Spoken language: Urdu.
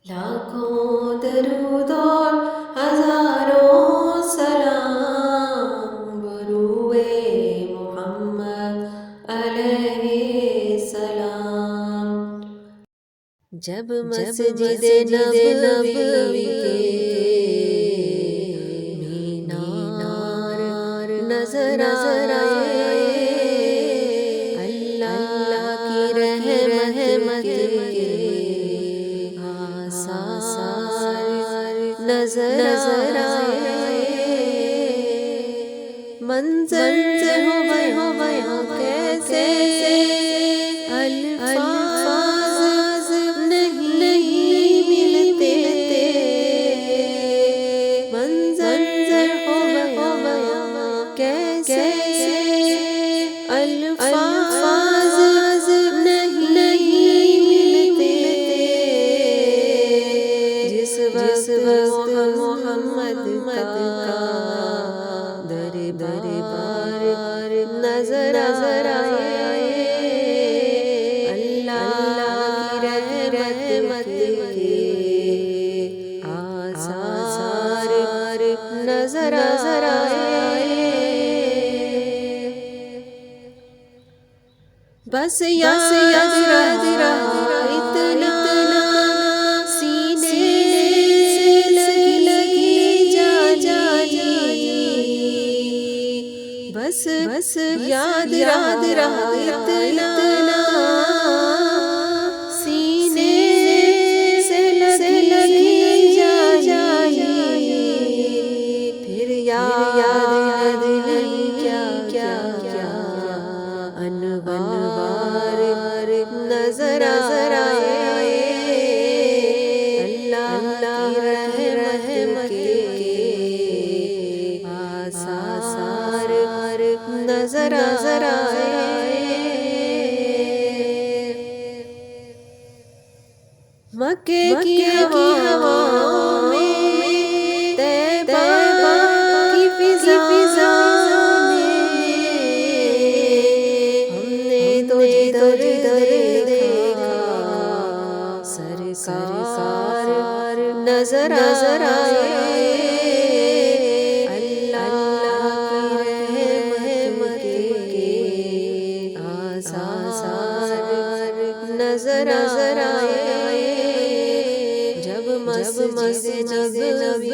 لاکھوں درود اور ہزاروں سلام بروئے محمد علیہ السلام۔ جب مسجد نبوی کے مینار نظر آئے، اللہ کی رحمت کے آثار نظر آئے، منظر ہو بیاں کیسے الفاظ نہیں ملتے، منظر ہو بیاں کیسے الفاظ نہیں ملتے، جس وقت محمد کا دربار نظر آئے، اللہ کی رحمت کے آثار نظر آئے، بس یاد رہا اتنا سینے سے لگی جانی، بس یاد رہا اتنا سینے سے لگی جانی، پھر یاد نہیں کیا انوار نظر آئے، اللہ کی رحمت کے آثار نظر آئے، مکے کی ہواؤں میں طیبہ کی فضا میں، ہم نے تو جدھر دیکھا سرکار نظر آئے، اللہ کی رحمت کے آثار نظر آئے، جب مسجد نبوی